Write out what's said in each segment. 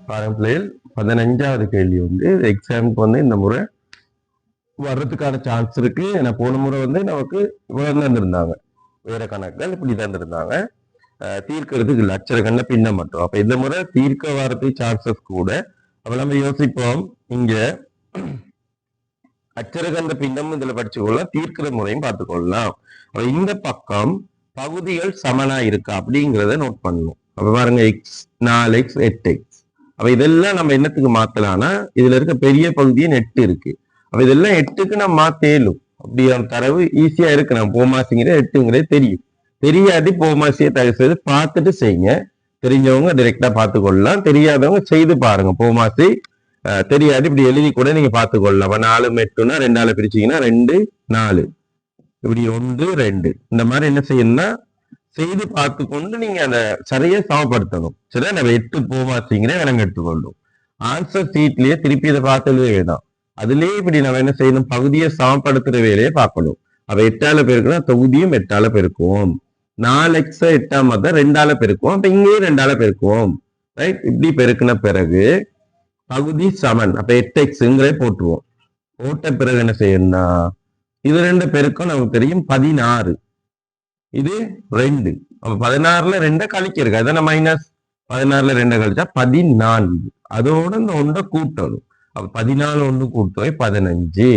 பாருங்க பிள்ளைகள் 15வது கேள்வி வந்து எக்ஸாமுக்கு வந்து இந்த முறை வர்றதுக்கான சான்ஸ் இருக்கு. ஏன்னா போன முறை வந்து நமக்கு இவ்வளவு தந்திருந்தாங்க, வேற கணக்குகள் இப்படி தந்திருந்தாங்க, தீர்க்கிறதுக்கு இல்லை, அச்சர கண்ண பின்ன மட்டும். அப்ப இந்த முறை தீர்க்க வரதுக்கு சான்சஸ் கூட. அப்ப நம்ம யோசிப்போம், இங்க அச்சரகந்த பின்னம் இதுல படிச்சுக்கொள்ளலாம், தீர்க்கிற முறையும் பார்த்துக்கொள்ளலாம். இந்த பக்கம் பகுதிகள் சமனா இருக்கா அப்படிங்கிறத நோட் பண்ணணும். அப்ப பாருங்க, எக்ஸ் 4x 8x. அப்ப இதெல்லாம் நம்ம என்னத்துக்கு மாத்தலாம்னா, இதுல இருக்க பெரிய பகுதியே 8 இருக்கு. அப்ப இதெல்லாம் 8க்கு நம்ம மாத்தேலும். அப்படி தரவு ஈஸியா இருக்கு. நம்ம போமாசிங்கிற 8ங்கிறது தெரியும். தெரியாட்டி போமாசியை தயவு செய்து பார்த்துட்டு செய்யுங்க. தெரிஞ்சவங்க டைரெக்டா பார்த்துக்கொள்ளலாம், தெரியாதவங்க செய்து பாருங்க. போமாசி தெரியாது இப்படி எழுதி கூட நீங்க பார்த்துக்கொள்ளலாம். 4 8னா 2ஆல பிரிச்சீங்கன்னா 2 4, இப்படி 1 2, இந்த மாதிரி என்ன செய்யணும்னா செய்து பார்த்து கொண்டு நீங்க அதை சரியா சமப்படுத்தணும். சரி, நம்ம 8 போமாசிங்கிற விலங்கு எடுத்துக்கொள்ளும். ஆன்சர் சீட்லயே திருப்பி இதை பார்த்து வேணும். அதுலயே இப்படி நம்ம என்ன செய்யணும், பகுதியை சமப்படுத்துற வேலையை பார்க்கணும். அப்ப 8ஆல பெருக்குன்னா தொகுதியும் 8ஆல பெருக்குவோம். 4x 8ஆம் மாத்த 2ஆல பெருக்குவோம். அப்ப இங்கேயும் 2ஆல பெருக்குவோம். ரைட், இப்படி பெருக்குன பிறகு பகுதி சமன். அப்ப 8xங்கிற போட்டுருவோம். போட்ட பிறகு என்ன செய்யணும்னா, இது 2 பெருக்கம் நமக்கு தெரியும் 16, இது 2. அப்ப 16ல 2 கழிக்கிறது, அதான மைனஸ். 16ல 2 கழிச்சா 14. அதோட இந்த 1 கூட்டணும். அப்ப 14 1 கூட்டுவை 15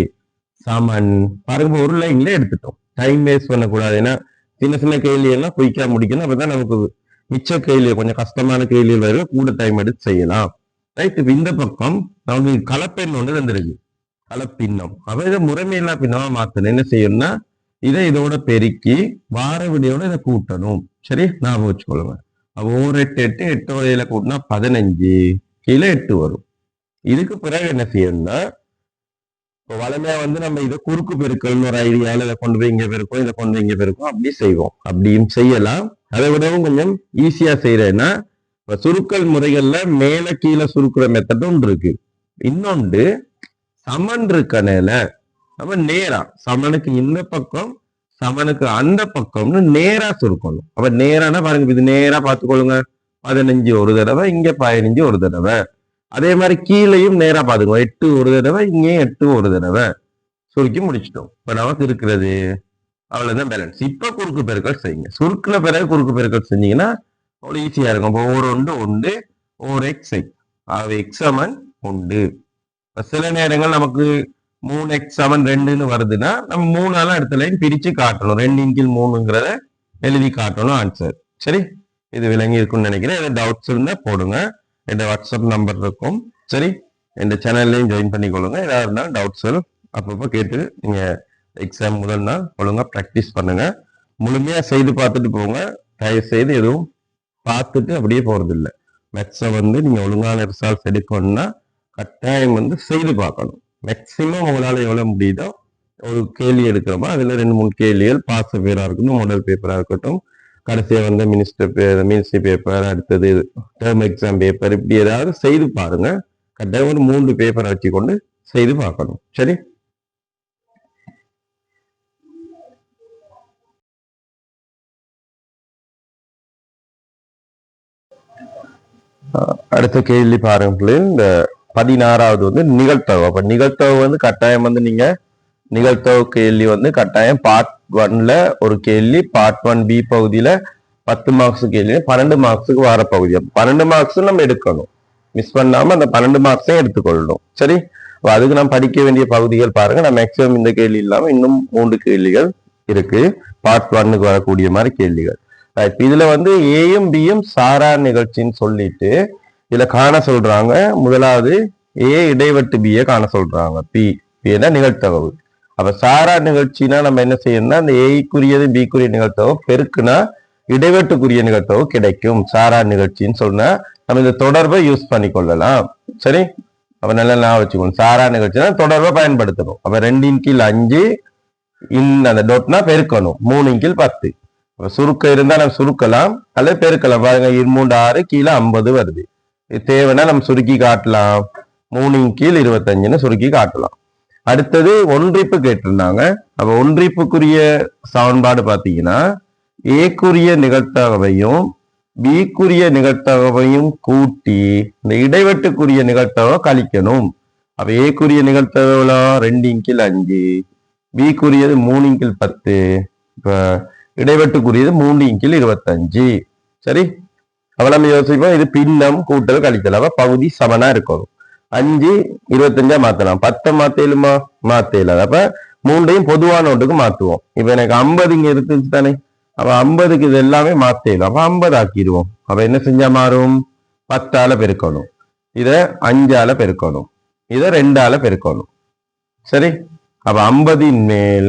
சமன். பாருங்க, ஒரு லைன்ல எடுத்துட்டோம். டைம் வேஸ்ட் பண்ணக்கூடாது. ஏன்னா சின்ன சின்ன கேள்வி எல்லாம் குயிக்கா முடிக்கணும். அப்பதான் நமக்கு மிச்ச கேள்வி, கொஞ்சம் கஷ்டமான கேள்விகள் வரையில கூட டைம் எடுத்து செய்யலாம். ரைட், இப்ப இந்த பக்கம் நமக்கு கலப்பெண் ஒன்று இருந்திருக்கு, கலப்பின்னம். அப்ப இதை முறைமையில்லா பின்னமா மாத்தணும். என்ன செய்யணும்னா, இதை இதோட பெருக்கி வார விடையோட இதை கூட்டணும். சரி, ஞாபகம் வச்சுக்கொள்ளுங்க. அப்ப 1 8 8 8 வரையில கூட்டினா 15, கீழே 8 வரும். இதுக்கு பிறகு என்ன செய்யணும்னா, இப்போ வளமையா வந்து நம்ம இதை குறுக்கு பெருக்கல்னு ஒரு ஐடியால இதை கொண்டு போய் இங்க பெருக்கும், இதை கொண்டு போய் இங்க பெருக்கும், அப்படி செய்வோம். அப்படியும் செய்யலாம். அதை விடவும் கொஞ்சம் ஈஸியா செய்யறேன்னா, இப்ப சுருக்கல் முறைகள்ல மேல கீழே சுருக்குற மெத்தட் ஒன்று இருக்கு. இன்னொன்று சமன் இருக்கனால நம்ம நேரா சமனுக்கு இந்த பக்கம் சமனுக்கு அந்த பக்கம்னு நேரா சுருக்கணும். அப்ப நேரானா பாருங்க, இது நேரா பார்த்துக்கொள்ளுங்க. 15 ஒரு தடவை, இங்க 15 ஒரு தடவை. அதே மாதிரி கீழையும் நேரா பாத்துக்கோ, 8 ஒரு தடவை, இங்கேயும் 8 ஒரு தடவை. சுருக்கி முடிச்சிட்டோம். இப்ப நமக்கு இருக்கிறது அவ்வளவுதான் பேலன்ஸ். இப்ப குறுக்கு பெருக்கல் செய்யுங்க. சுருக்குன பிறகு குறுக்கு பெருக்கல் செஞ்சீங்கன்னா அவ்வளவு ஈஸியா இருக்கும். இப்போ 1 1 1 x x சமன் 1. சில நேரங்கள் நமக்கு 3x சமன் 2ன்னு வருதுன்னா நம்ம 3ஆல அடுத்த லைன் பிரிச்சு காட்டணும். 2 கீழ் 3ங்கிறத எழுதி காட்டணும் ஆன்சர். சரி, இது விளங்கி இருக்கும்னு நினைக்கிறேன். ஏதாவது டவுட்ஸ் இருந்தா போடுங்க. என் வாட்ஸ்அப் நம்பர் இருக்கும். சரி, இந்த சேனல்லையும் ஜாயின் பண்ணிக்கொள்ளுங்க. ஏதாவது இருந்தாலும் டவுட்ஸ் அப்பப்போ கேட்டு நீங்க எக்ஸாம் முதல் நாள் ஒழுங்கா ப்ராக்டிஸ் பண்ணுங்க. முழுமையா செய்து பார்த்துட்டு போங்க. தயவு செய்து எதுவும் பார்த்துட்டு அப்படியே போறது இல்லை. மேக்ஸை வந்து நீங்க ஒழுங்கான ரிசல்ட்ஸ் எடுக்கணும்னா கட்டாயம் வந்து செய்து பார்க்கணும். மேக்சிமம் உங்களால எவ்வளவு முடியுதோ ஒரு கேள்வி எடுக்கிறோமா, அதுல 2 3 கேள்விகள் பாஸ் பேப்பரா இருக்கட்டும், மாடல் பேப்பரா இருக்கட்டும், கடைசியா வந்து மினிஸ்ட்ரி பேப்பர், அடுத்தது டேர்ம் எக்ஸாம் பேப்பர், இப்படி ஏதாவது செய்து பாருங்க. கட்டாயம் ஒரு 3 பேப்பரை வச்சுக்கொண்டு செய்து பார்க்கணும். சரி, அடுத்த கேள்வி பாருங்க. இந்த 16வது வந்து நிகழ்த்தவு. அப்ப நிகழ்த்தவு வந்து கட்டாயம் வந்து நீங்க நிகழ்த்தவு கேள்வி வந்து கட்டாயம் பார்ட் 1ல ஒரு கேள்வி, பார்ட் 1B பகுதியில 10 மார்க்ஸ் கேள்வி, 12 மார்க்ஸுக்கு வர பகுதி. 12 மார்க்ஸ் நம்ம எடுக்கணும். மிஸ் பண்ணாம அந்த 12 மார்க்ஸையும் எடுத்துக்கொள்ளணும். சரி, அதுக்கு நம்ம படிக்க வேண்டிய பகுதிகள் பாருங்க. நான் மேக்சிமம் இந்த கேள்வி இல்லாம இன்னும் 3 கேள்விகள் இருக்கு, பார்ட் 1க்கு வரக்கூடிய மாதிரி கேள்விகள். இதுல வந்து ஏயும் பியும் சாரா நிகழ்ச்சின்னு சொல்லிட்டு இதுல காண சொல்றாங்க. முதலாவது ஏ இடைவெட்டு பியை காண சொல்றாங்க. பி நிகழ்த்தகவு. அப்ப சாரா நிகழ்ச்சினா நம்ம என்ன செய்யணும்னா, அந்த ஏக்குரியது பிக்குரிய நிகழ்த்தகவு பெருக்குனா இடைவெட்டுக்குரிய நிகழ்த்தகவு கிடைக்கும். சாரா நிகழ்ச்சின்னு சொன்னா நம்ம இந்த தொடர்பை யூஸ் பண்ணிக்கொள்ளலாம். சரி, அப்ப நல்லா வச்சுக்கணும். சாரா நிகழ்ச்சினா தொடர்பை பயன்படுத்தணும். அப்ப 2 கீழ் 5 அந்த டொட்னா பெருக்கணும். 3 கீழ் 10. சுருக்கம் இருந்தா நம்ம சுருக்கலாம் அல்லது பெருக்கலாம். பாருங்க, 3 6 கீழே 50 வருது. இது தேவைன்னா நம்ம சுருக்கி காட்டலாம். 3 கீழ் 25ன்னு சுருக்கி காட்டலாம். அடுத்தது ஒன்றிப்பு கேட்டிருந்தாங்க. அப்ப ஒன்றிப்புக்குரிய சமன்பாடு பாத்தீங்கன்னா ஏக்குரிய நிகழ்த்தகவையும் பிக்குரிய நிகழ்த்தகவையும் கூட்டி இந்த இடைவெட்டுக்குரிய நிகழ்த்தகவை கழிக்கணும். அப்ப ஏக்குரிய நிகழ்த்தகவுல 2/5, பிக்குரியது 3/10, இப்ப இடைவெட்டுக்குரியது 3/25. சரி, அப்ப நம்ம யோசிப்போம் இது பின்னம் கூட்டல் கழித்தல். அப்ப பகுதி சமனா இருக்கணும். 5 25 மாத்தலாம், 10 மாத்தேலுமா? மாத்தேல. அப்ப 3ஐயும் பொதுவான ஒன்றுக்கு மாத்துவோம். இப்ப எனக்கு 50 இங்க இருந்துச்சு தானே, அப்ப 50க்கு இது எல்லாமே மாத்தேலும். அப்ப 50 ஆக்கிடுவோம். அப்ப என்ன செஞ்சா மாறும்? 10ஆல பெருக்கணும், இத 5ஆல பெருக்கணும், இத 2ஆல பெருக்கணும். சரி, அப்ப 50 மேல்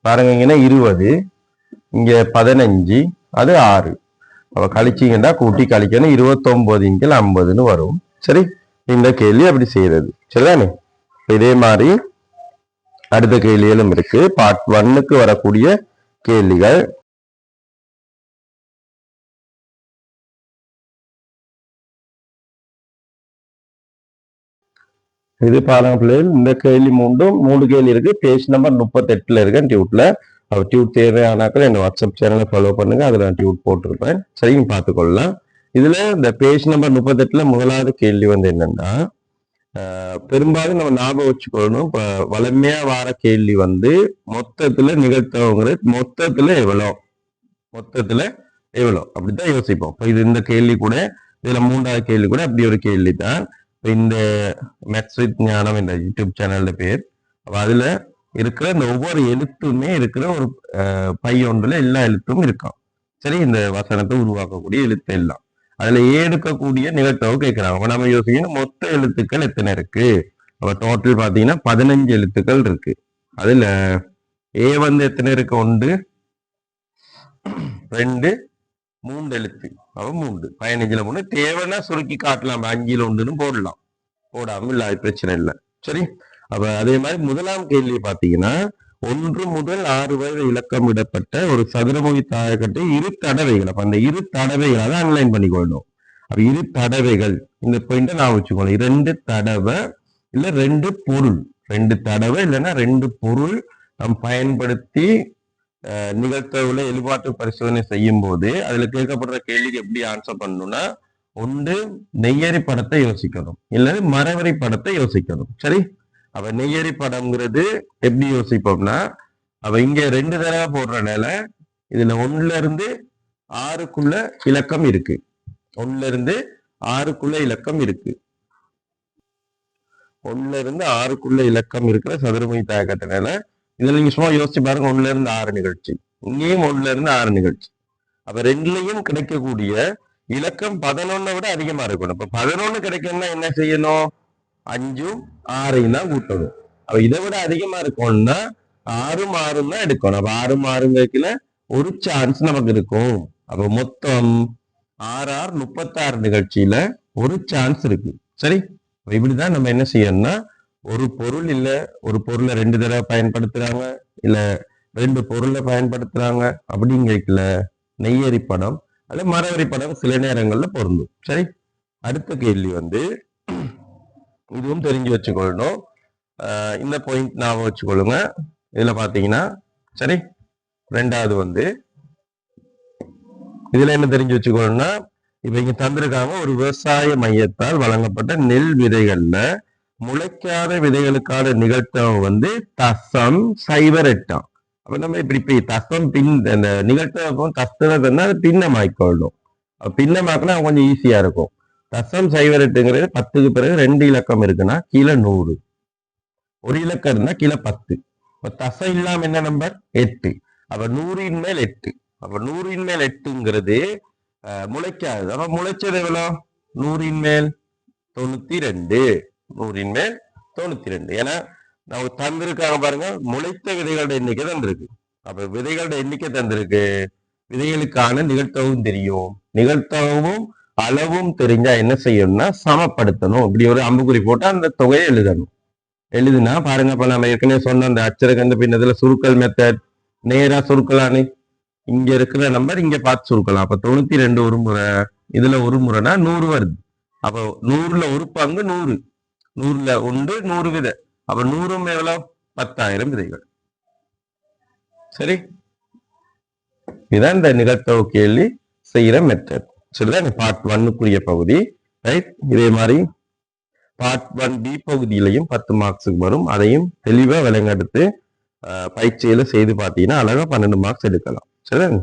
பாருங்க இங்கன்னா 20, இங்க 15, அது 6. அப்ப கழிச்சிங்கன்னா கூட்டி கழிக்கணும், 29/50 வரும். சரி, இந்த கேள்வி அப்படி செய்யறது. சரிதானே? இதே மாதிரி அடுத்த கேள்விகளும் இருக்கு. பார்ட் 1க்கு வரக்கூடிய கேள்விகள். இது பாருங்க பிள்ளைகள், இந்த கேள்வி மூணு கேள்வி இருக்கு. பேஜ் நம்பர் 38 இருக்கு டியூட்ல. அவர் டியூட் தேவையானாக்கள் என்ன வாட்ஸ்அப் சேனலை ஃபாலோ பண்ணுங்க, அதுல நான் டியூட் போட்டிருப்பேன். சரிங்க, பார்த்துக்கொள்ளலாம். இதுல இந்த பேஜ் நம்பர் 38 முதலாவது கேள்வி என்னன்னா, பெரும்பாலும் நம்ம ஞாபகம் வச்சுக்கொள்ளணும். இப்ப வளமையா வார கேள்வி மொத்தத்துல நிகழ்த்தவங்கிறது மொத்தத்துல எவ்வளோ அப்படித்தான் யோசிப்போம். இப்ப இது இந்த கேள்வி கூட, இதுல 3வது கேள்வி கூட அப்படி ஒரு கேள்வி தான். இந்த மேத்ஸ் வித் ஞானம் என்ற யூடியூப் சேனல்ல பேர். அதுல இருக்கிற இந்த ஒவ்வொரு எழுத்துமே இருக்கிற ஒரு பை ஒன்றுல எல்லா எழுத்தும் இருக்கும். சரி, இந்த வசனத்தை உருவாக்கக்கூடிய எழுத்து எல்லாம் அதுல எடுக்கக்கூடிய நிகழ்த்தவை கேட்கிறாங்க. நம்ம யோசிக்கணும் மொத்த எழுத்துக்கள் எத்தனை இருக்கு. அப்ப டோட்டல் பாத்தீங்கன்னா 15 எழுத்துக்கள் இருக்கு. அதுல ஏ எத்தனை இருக்கு? 1 2 3 எழுத்து. அவ 3 15ல 3. தேவைன்னா சுருக்கி காட்டலாம், 5ல் 1ன்னு போடலாம், போடாம இல்ல, அது பிரச்சனை இல்லை. சரி, அப்ப அதே மாதிரி முதலாம் கேள்வி பாத்தீங்கன்னா 1 முதல் 6 வரை இலக்கம் இடப்பட்ட ஒரு சதுரமுகி தாயக்கட்டை இரு தடவைகள். அப்ப அந்த இரு தடவைகளை தான் அன்லைன் பண்ணிக்கொள்ளணும். அப்ப இரு தடவைகள், இந்த பாயிண்ட நான் வச்சுக்கணும். 2 தடவை இல்ல 2 பொருள், 2 தடவை இல்லைன்னா 2 பொருள் நாம் பயன்படுத்தி நிகழ்த்தவுல எழுபாட்டு பரிசோதனை செய்யும் போது அதுல கேட்கப்படுற கேள்விக்கு எப்படி ஆன்சர் பண்ணணும்னா, ஒன்று நெய்யரி படத்தை யோசிக்கணும், இல்லது மரவரி படத்தை யோசிக்கணும். சரி, அவ நெய்யரி படம்ங்கிறது எப்படி யோசிப்போம்னா, அவ இங்க 2 தடவை போடுறனால இதுல 1ல இருந்து 6க்குள்ள இலக்கம் இருக்கு. 1ல இருந்து 6க்குள்ள இலக்கம் இருக்கு. 1ல இருந்து 6க்குள்ள இலக்கம் இருக்கிற சதுரமுகி தாயக்கட்டனால இதுல நீங்க சும்மா யோசிச்சு பாருங்க. 1ல இருந்து 6 நிகழ்ச்சி, இங்கேயும் 1ல இருந்து 6 நிகழ்ச்சி. அப்ப 2லயும் கிடைக்கக்கூடிய இலக்கம் 11 விட அதிகமா இருக்கணும். இப்ப 11 கிடைக்கணும்னா என்ன செய்யணும்? 5ம் 6ஐயும் தான் கூட்டணும். அப்ப இதை விட அதிகமா இருக்கும்னா 6ம் 6ம் தான் எடுக்கணும். அப்ப 6ம் 6ம் வைக்கல ஒரு சான்ஸ் நமக்கு இருக்கும். அப்ப மொத்தம் 6 36 நிகழ்ச்சியில ஒரு சான்ஸ் இருக்கு. சரி, இப்படிதான் நம்ம என்ன செய்யணும்னா, ஒரு பொருள் இல்ல ஒரு பொருளை 2 தடவை பயன்படுத்துறாங்க, இல்ல 2 பொருளை பயன்படுத்துறாங்க அப்படிங்கல நெய்யரி படம் அல்ல மரவரி படம் சில நேரங்கள்ல பொருந்தும். சரி, அடுத்த கேள்வி இதுவும் தெரிஞ்சு வச்சுக்கொள்ளணும். இந்த பாயிண்ட் ஞாபகம் வச்சுக்கொள்ளுங்க. இதுல பாத்தீங்கன்னா சரி, 2வது இதுல என்ன தெரிஞ்சு வச்சுக்கணும்னா, இப்ப இங்க தந்திருக்காங்க ஒரு விவசாய மையத்தால் வழங்கப்பட்ட நெல் விதைகள்ல முளைக்காத விதைகளுக்கான நிகழ்த்தவம் தசம் 0.8. அப்ப நம்ம இப்படி தசம் பின் அந்த நிகழ்த்தவம் தசத்தை பின்னமாக்கொள்ளணும். பின்னமாக்கினா கொஞ்சம் ஈஸியா இருக்கும். தசம் 0.8ங்கிறது 10க்கு பிறகு 2 இலக்கம் இருக்குன்னா கீழே 100, ஒரு இலக்கம் இருந்தா கீழே 10. தசம் இல்லாம என்ன நம்பர்? 8. அப்ப 100ன் மேல் 8. அப்ப 100ன் மேல் 8ங்கிறது முளைக்காது. அப்ப முளைச்சது எவ்வளோ? 100ன் மேல் 92. 100ன் மேல் 92. ஏன்னா நம்ம தந்திருக்காங்க பாருங்க, முளைத்த விதைகளோட எண்ணிக்கை தந்திருக்கு. அப்ப விதைகளோட எண்ணிக்கை தந்திருக்கு, விதைகளுக்கான நிகழ்த்தவும் தெரியும். நிகழ்த்தவும் அளவும் தெரிஞ்சா என்ன செய்யணும்னா சமப்படுத்தணும். இப்படி ஒரு அம்புக்குறி போட்டா அந்த தொகையை எழுதணும். எழுதுனா பாருங்க, இப்ப நம்ம ஏற்கனவே சொன்ன அந்த அச்சரகந்த பின்னதுல சுருக்கல் மெத்தட், நேரா சுருக்கலான்னு இங்க இருக்கிற நம்பர் இங்க பார்த்து சுருக்கலாம். அப்ப 92 ஒரு முறை, இதுல ஒரு முறைனா 100 வருது. அப்ப 100ல ஒரு பங்கு 100, 100ல 100 விதை. அப்ப 100ம் எவ்வளவு? 10,000 விதைகள். சரி, இதான் இந்த நிகழ்த்தவு கேள்வி செய்யற மெத்தட். சரிதான் பார்ட் 1க்குரிய பகுதி. ரைட், இதே மாதிரி பார்ட் 1B பகுதியிலையும் 10 மார்க்ஸுக்கு வரும். அதையும் தெளிவா விளங்கெடுத்து பயிற்சியில செய்து பார்த்தீங்கன்னா அழகா 12 மார்க்ஸ் எடுக்கலாம். சரிதான்.